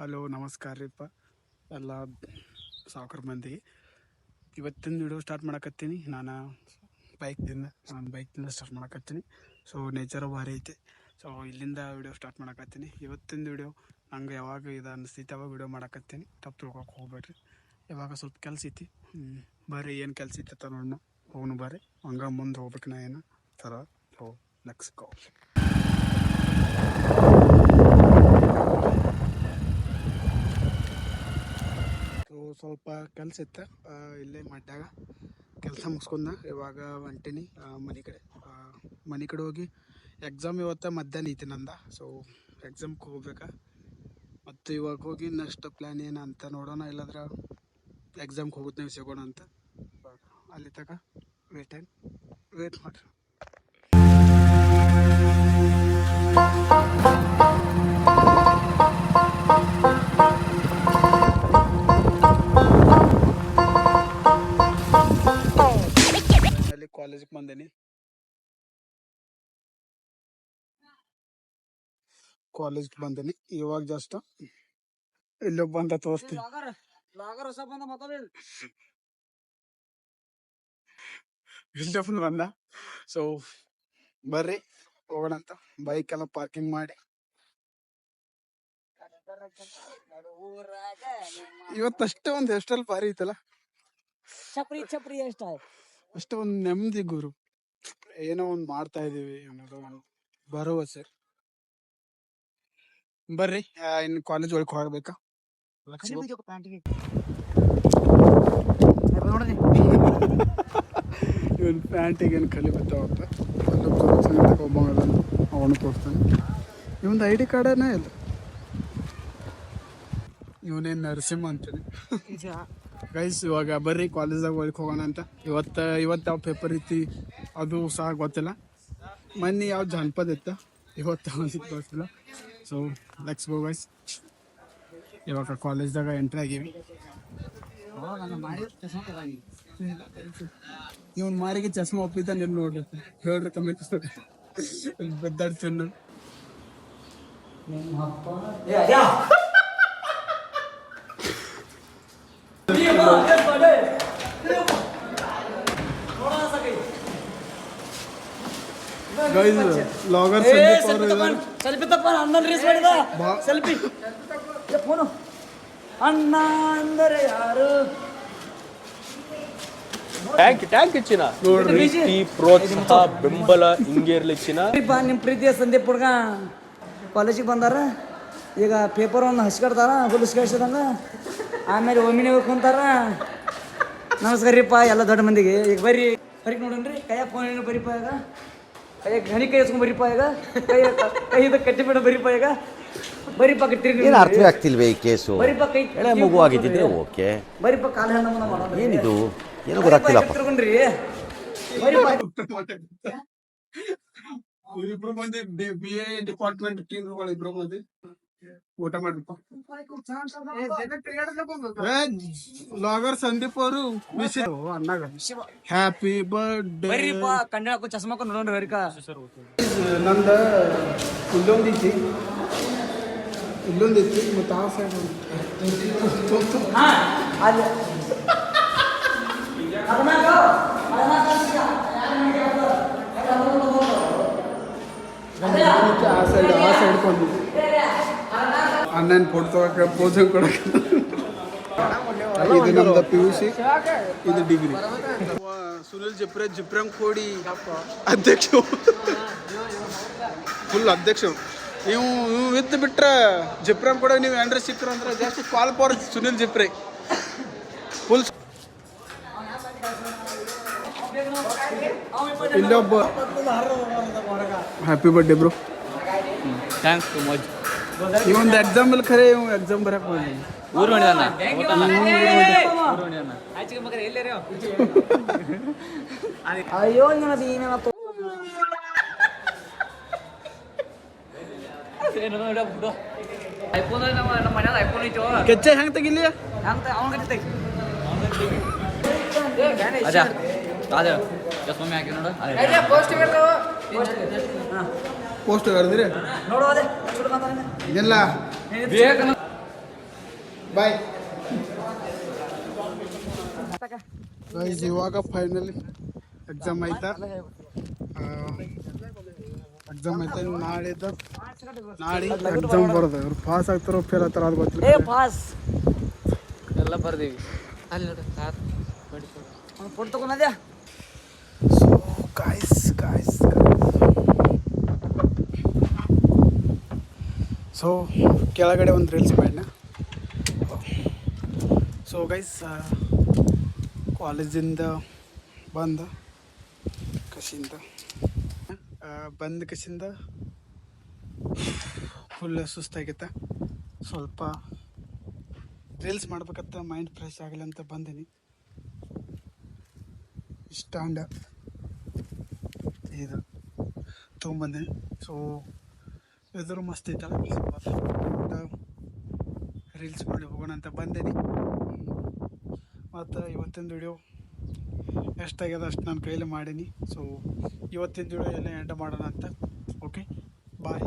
Hello ನಮಸ್ಕಾರ ರೀಪ್ಪ ಎಲ್ಲ ಸಾವ್ಕಾರ ಮಂದಿಗೆ. ಇವತ್ತಿನ ವಿಡಿಯೋ ಸ್ಟಾರ್ಟ್ ಮಾಡಕತ್ತೀನಿ. ನಾನು ಬೈಕ್ದಿಂದ ಸ್ಟಾರ್ಟ್ ಮಾಡಕತ್ತೀನಿ. ಸೊ ನೇಚರು ಭಾರಿ ಐತೆ. ಸೊ ಇಲ್ಲಿಂದ ವಿಡಿಯೋ ಸ್ಟಾರ್ಟ್ ಮಾಡಕತ್ತೀನಿ. ಇವತ್ತಿನ ವಿಡಿಯೋ ನಂಗೆ ಯಾವಾಗ ಇದು ಅನಿಸ್ತೈತೆ ಅವಾಗ ವಿಡಿಯೋ ಮಾಡಕತ್ತೀನಿ. ತಪ್ಪು ತಿಳ್ಕೊಕ್ಕೆ ಹೋಗ್ಬೇಡ್ರಿ. ಇವಾಗ ಸ್ವಲ್ಪ ಕೆಲಸ ಐತಿ. ಬರ್ರಿ ಏನು ಕೆಲಸ ಐತೆ ನೋಡೋಣ. ಹೋಗೋಣ ಬರ್ರಿ. ಹಂಗೆ ಮುಂದೆ ಹೋಗ್ಬೇಕು ನಾ ಏನು ಥರ. So let's go. ಸ್ವಲ್ಪ ಕೆಲಸ ಇತ್ತು ಇಲ್ಲೇ ಮಾಡ್ಯಾಗ ಕೆಲಸ ಮುಗಿಸ್ಕೊಂಡ ಇವಾಗ ಹೊಂಟೀನಿ ಮನೆ ಕಡೆ ಹೋಗಿ ಎಕ್ಸಾಮ್ ಇವತ್ತು ಮಧ್ಯಾಹ್ನ ಐತಿ ನಂದ. ಸೊ ಎಕ್ಸಾಮ್ಗೆ ಹೋಗ್ಬೇಕಾ ಮತ್ತು ಇವಾಗ ಹೋಗಿ ನೆಕ್ಸ್ಟ್ ಪ್ಲ್ಯಾನ್ ಏನು ಅಂತ ನೋಡೋಣ. ಇಲ್ಲಾಂದ್ರೆ ಎಕ್ಸಾಮ್ಗೆ ಹೋಗುತ್ತೆ ನೀವು ಸಿಗೋಣ ಅಂತ. ಅಲ್ಲಿ ತಗ ವೇಟ್ ಮಾಡಿರಿ. ಕಾಲೇಜಿಗೆ ಬಂದೇನಿ. ಇವಾಗ ಜಸ್ಟ್ ಇಲ್ಲೊಬ್ಬ ಬಂದ ತೋರಿಸ್ತೀನಿ. ಇಲ್ಲೊಬ್ಬ ಬಂದ. ಸೊ ಬರ್ರಿ ಹೋಗೋಣ ಅಂತ. ಬೈಕ್ ಎಲ್ಲ ಪಾರ್ಕಿಂಗ್ ಮಾಡಿ ಇವತ್ತಷ್ಟೇ ಒಂದು ಎಷ್ಟಲ್ಲಿ ಭಾರಿ ಐತಲ್ಲ. ಚಪ್ರಿ ಅಷ್ಟೇ ಒಂದು ನೆಮ್ಮದಿ ಗುರು. ಏನೋ ಒಂದು ಮಾಡ್ತಾ ಇದೀವಿ ಅನ್ನೋದು ಒಂದು ಭರವಸೆ. ಬರ್ರಿ ಇನ್ನು ಕಾಲೇಜ್ ಒಳಗೆ ಹೋಗ್ಬೇಕಾ. ಇವನ್ ಪ್ಯಾಂಟಿಗೆ ಏನು ಕಲಿ ಬಿದ್ದಾವತ್ತ. ಒಬ್ಬ ಅವನು ತೋರಿಸ್ತಾನೆ. ಇವೊಂದು ಐ ಡಿ ಕಾರ್ಡನೇ ಇಲ್ಲ. ಇವನೇನು ನರಸಿಂಹ ಅಂತಾನೆ. ಗೈಸ್ ಇವಾಗ ಬರ್ರಿ ಕಾಲೇಜ್ದಾಗ ಒಳಗೆ ಹೋಗೋಣ ಅಂತ. ಇವತ್ತು ಯಾವ ಪೇಪರ್ ಐತಿ ಅದು ಸಹ ಗೊತ್ತಿಲ್ಲ. ಮೊನ್ನೆ ಯಾವ ಜಾನಪದ ಇತ್ತ ಇವತ್ತು ಗೊತ್ತಿಲ್ಲ. So let's go guys. ಇವಾಗ ಕಾಲೇಜ್ದಾಗ ಎಂಟ್ರಿ ಆಗೀವಿ. ಇವನ್ ಮಾರಿಗೆ ಚಸ್ಮಾ ಒಪ್ಪಿದ್ದ ನೀವು ನೋಡ್ರಿ ಹೇಳ್ರಿ ಕಮೆಂಟ್ ಬೆದ್ದಾಡ್ತೀನಿ. ಲಾಗರ್ ಸೆಲ್ಫಿ ತಪ್ಪ ಅಣ್ಣ ರೀಸ್ ಮಾಡಿದ ಸೆಲ್ಫಿ ಫೋನು ಅಣ್ಣ ಅಂದರೆ ಯಾರು. ಟ್ಯಾಂಕ್ ಇಚ್ಚಿನ ಪ್ರೀತಿ ಪ್ರೋತ್ಸಾಹ ಬೆಂಬಲ ಹಿಂಗೆ ಇರ್ಲಿಚ್ಚಿನ. ನಿಮ್ಮ ಪ್ರೀತಿಯ ಸಂದೀಪ್ ಹುಡ್ಗ ಕಾಲೇಜಿಗೆ ಬಂದಾರ. ಈಗ ಪೇಪರ್ ಒಂದು ಹಚ್ಕಡ್ತಾರ ಹುಲಿಸ್ಕಳ್ಸಿದಂಗ. ಆಮೇಲೆ ಒಮ್ಮಿನೇ ಕುಂತಾರ. ನಮಸ್ಕಾರ ರೀಪ್ಪ ಎಲ್ಲ ದೊಡ್ಡ ಮಂದಿಗೆ. ಈಗ ಬರ್ರಿ ಬರೀಕ್ ನೋಡೋಣ್ರಿ. ಕೈಯಾಗ ಫೋನ್ ಏನು ಬರೀಪ ಈಗ. ಕೈಯಾಗ ಗಣಿ ಕೈ ಹಚ್ಕೊಂಡ್ ಬರೀಪ ಈಗ. ಕೈದ ಕಟ್ಟಿಬಿಡ ಬರೀಪ ಈಗ. ಬರೀಪ ಕಟ್ಟಿರಿ. ಏನು ಅರ್ಥವೇ ಆಗ್ತಿಲ್ವೇ ಈ ಕೇಸು. ಬರೀಪ ಕೈ ಎಳೆ ಮಗು ಆಗಿದ್ದಿದ್ರೆ ಓಕೆ. ಬರೀಪ ಕಾಲ ಹೆಣ್ಣು ಮಾಡೋದು ಏನಿದು ಏನೋ ಗೊತ್ತಾಗ್ತಿಲ್ಲಪ್ಪ. ತಿರ್ಕೊಂಡ್ರಿ ಬರೀಪ ಇಬ್ರು ಮಂದಿ BA ಡಿಪಾರ್ಟ್ಮೆಂಟ್ ಟೀಮ್ಗಳು ಇಬ್ರು ಮಂದಿ ಊಟ ಮಾಡ್ಬೇಕು. ಲಾಗರ್ ಸಂದೀಪ್ ಅವರು ಅಣ್ಣಾಗ ಹ್ಯಾಪಿ ಬರ್ಡೇ. ಬರೀಪ ಕಣ್ಣಾಕ ಚಸ್ಮಾಕ ನೋಡ್ರಿ ಹರಿಕ. ನಂದ ಇಲ್ಲೊಂದೈತಿ ಮತ್ತು ಆ ಸೈಡ್ ಅಲ್ಲಿ ಆ ಸೈಡ್ ಕೊಂಡಿದ್ವಿ. ಅಣ್ಣನ ಫೋಟೋ ತೊಗೊಳಕ್ಕೆ ಪೋಸಂಗ್ ಕೊಡಕ್ಕೆ. ಇದು ನಮ್ದು PUC, ಇದು ಡಿಗ್ರಿ. ಸುನಿಲ್ ಜಿಪ್ರಂಗ್ ಕೋಡಿ ಅಧ್ಯಕ್ಷ, ಫುಲ್ ಅಧ್ಯಕ್ಷ. ನೀವು ವಿತ್ ಬಿಟ್ರೆ ಜಿಪ್ರಂಗ್ ಕೂಡ ನೀವು ಏನ್ರ ಸಿಕ್ಕರು ಅಂದ್ರೆ ಜಾಸ್ತಿ ಕಾಲ್ ಫಾರ್ ಸುನಿಲ್ ಜಿಪ್ರೆ ಫುಲ್. ಇಲ್ಲೊಬ್ಬ happy birthday bro. Thanks too much. ಈ ಒಂದು ಎಕ್ಸಾಂಪಲ್ ಖರೆ ಎಕ್ಸಾಮ್ ಬರಕ್ಕೆ ಹೋಗಿ ಊರು ನೋಡಿದಾನ. ಅಯ್ಯೋ ಏನೇನ ಐಫೋನ್ ನಮ್ಮ ಮನ್ಯಾಗ ಐಫೋನ್ ಐತೋ. ಕೆಚ್ಚೆ ಹೆಂಗೆ ತೆಗಿಲಿ ಅಂತ ಅವನ ತೆಗಿ. ಚಸ್ಮೆ ಹಾಕಿ ನೋಡು. ಪೋಸ್ಟ್ ಕರೆದ್ರಿ ನೋಡು ಅದೇ ಇಲ್ಲ ಬಾಯ್ ಗೈಸ್, ಇವಾಗ ಫೈನಲಿ ಎಕ್ಸಾಮ್ ಆಯ್ತಾ. ಎಕ್ಸಾಮ್ ಆಯ್ತಾ. ನಾಳೆ ಎಕ್ಸಾಮ್ ಬರೋದು. ಇವ್ರು ಪಾಸ್ ಆಗ್ತಾರೋ ಫೇಲ್ ಆಗ್ತಾರೋ ಅದು ಗೊತ್ತಿಲ್ಲ. ಪಾಸ್ ಎಲ್ಲ ಬರ್ದೀವಿ. ಅಲ್ಲಿ ನೋಡು ಕಾರ್ ಫೋಟೋ ತಗೊಂಡ್ಯಾ. ಸೊ ಗಾಯ್ಸ್ ಸೊ ಕೆಳಗಡೆ ಒಂದು ರೀಲ್ಸ್ ಮಾಡಿನ. ಸೊ ಗೈಸ್, ಕಾಲೇಜಿಂದ ಬಂದ ಕಸಿಂದ ಫುಲ್ ಸುಸ್ತಾಗೈತೆ. ಸ್ವಲ್ಪ ರೀಲ್ಸ್ ಮಾಡ್ಬೇಕಂತ ಮೈಂಡ್ ಫ್ರೆಶ್ ಆಗಲಿ ಅಂತ ಬಂದೀನಿ. ಸ್ಟ್ಯಾಂಡ್ ಇದು ತೊಗೊಂಬಂದೀನಿ. ಸೊ ವೆದರು ಮಸ್ತ್ ಐತಲ್ಲ, ರೀಲ್ಸ್ ಮಾಡಿ ಹೋಗೋಣ ಅಂತ ಬಂದೀನಿ. ಮತ್ತು ಇವತ್ತಿನ ವಿಡಿಯೋ ಎಷ್ಟಾಗ್ಯದ ಅಷ್ಟು ನನ್ನ ಕೈಯಲ್ಲಿ ಮಾಡೀನಿ. ಸೊ ಇವತ್ತಿನ ವಿಡಿಯೋ ಎಲ್ಲ ಎಂಡ್ ಮಾಡೋಣ ಅಂತ. ಓಕೆ, ಬಾಯ್.